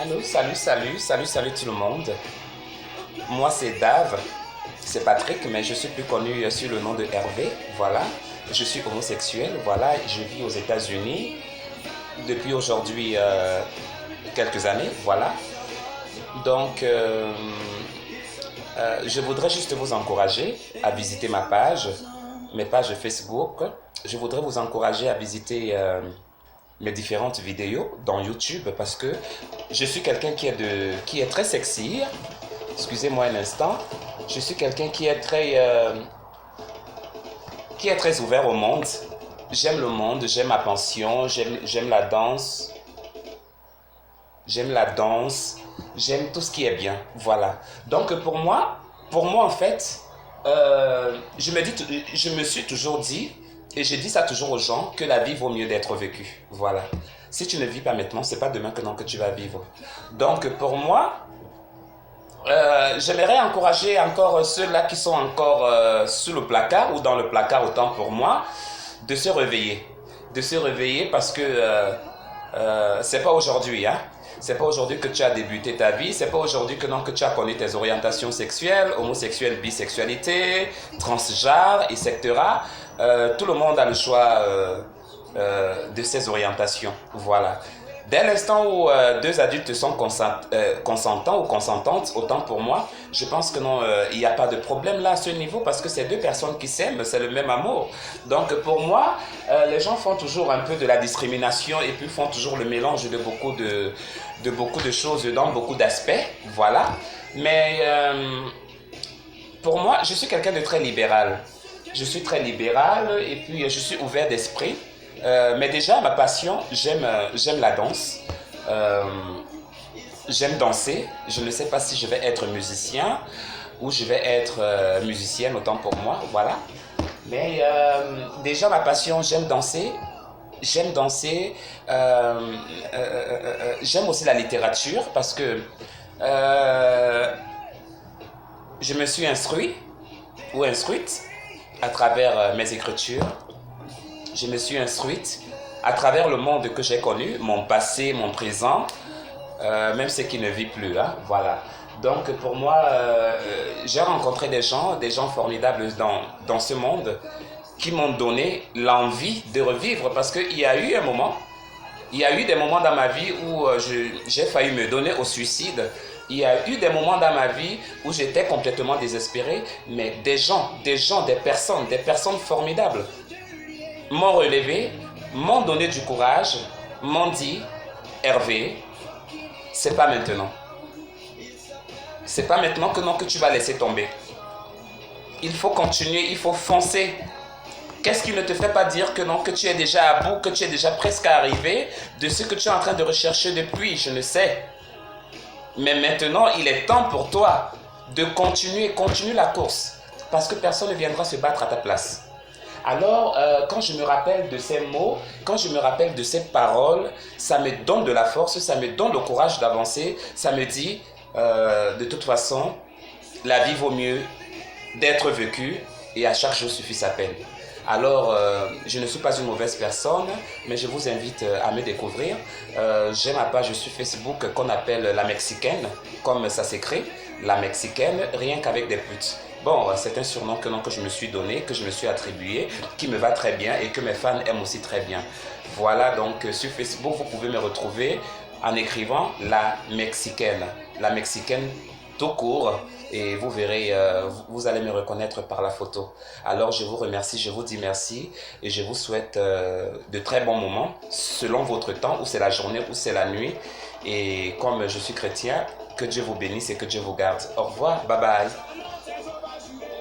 Allô, salut tout le monde. Moi c'est Dave, c'est Patrick, mais je suis plus connu sous le nom de Hervé. Voilà, je suis homosexuel. Voilà, je vis aux États-Unis depuis aujourd'hui quelques années. Voilà, donc je voudrais juste vous encourager à visiter ma page, mes pages Facebook. Je voudrais vous encourager à visiter mes différentes vidéos dans YouTube parce que je suis quelqu'un qui est très sexy. Excusez-moi un instant. Je suis quelqu'un qui est très ouvert au monde. J'aime le monde, j'aime ma pension, j'aime la danse, j'aime tout ce qui est bien. Voilà. Donc pour moi en fait, je me suis toujours dit, et je dis ça toujours aux gens, que la vie vaut mieux d'être vécue. Voilà. Si tu ne vis pas maintenant, c'est pas demain que non que tu vas vivre. Donc pour moi, j'aimerais encourager encore ceux-là qui sont encore sous le placard ou dans le placard autant pour moi, de se réveiller. De se réveiller parce que c'est pas aujourd'hui, hein. C'est pas aujourd'hui que tu as débuté ta vie, c'est pas aujourd'hui que non que tu as connu tes orientations sexuelles, homosexuelle, bisexualité, transgenre, etc. Tout le monde a le choix de ses orientations. Voilà. Dès l'instant où deux adultes sont consentants ou consentantes, autant pour moi, je pense que non, il n'y a pas de problème là à ce niveau parce que c'est deux personnes qui s'aiment, c'est le même amour. Donc pour moi, les gens font toujours un peu de la discrimination et puis font toujours le mélange de beaucoup de choses dans beaucoup d'aspects, voilà. Mais pour moi, je suis quelqu'un de très libéral. Je suis très libéral et puis je suis ouvert d'esprit. Mais déjà, ma passion, j'aime la danse. Euh, J'aime danser. Je ne sais pas si je vais être musicien ou je vais être musicienne, autant pour moi, voilà. Mais déjà, ma passion, j'aime danser. J'aime danser. J'aime aussi la littérature parce que je me suis instruit ou instruite à travers mes écritures. Je me suis instruite à travers le monde que j'ai connu, mon passé, mon présent, même ce qui ne vit plus, hein, voilà. Donc pour moi, j'ai rencontré des gens formidables dans ce monde qui m'ont donné l'envie de revivre parce qu'il y a eu un moment, il y a eu des moments dans ma vie où j'ai failli me donner au suicide. Il y a eu des moments dans ma vie où j'étais complètement désespéré, mais des personnes formidables m'ont relevé, m'ont donné du courage, m'ont dit, Hervé, c'est pas maintenant. C'est pas maintenant que non que tu vas laisser tomber. Il faut continuer, il faut foncer. Qu'est-ce qui ne te fait pas dire que non, que tu es déjà à bout, que tu es déjà presque arrivé de ce que tu es en train de rechercher depuis, je ne sais. Mais maintenant, il est temps pour toi de continuer, continue la course. Parce que personne ne viendra se battre à ta place. Alors, quand je me rappelle de ces mots, quand je me rappelle de ces paroles, ça me donne de la force, ça me donne le courage d'avancer, ça me dit, de toute façon, la vie vaut mieux d'être vécue et à chaque jour suffit sa peine. Alors, je ne suis pas une mauvaise personne, mais je vous invite à me découvrir. J'ai ma page sur Facebook qu'on appelle La Mexicaine, comme ça s'écrit, La Mexicaine, rien qu'avec des putes. Bon, c'est un surnom que je me suis donné, que je me suis attribué, qui me va très bien et que mes fans aiment aussi très bien. Voilà, donc sur Facebook, vous pouvez me retrouver en écrivant La Mexicaine. La Mexicaine tout court et vous verrez, vous allez me reconnaître par la photo. Alors je vous remercie, je vous dis merci et je vous souhaite de très bons moments selon votre temps, ou c'est la journée ou c'est la nuit. Et comme je suis chrétien, que Dieu vous bénisse et que Dieu vous garde. Au revoir, bye bye.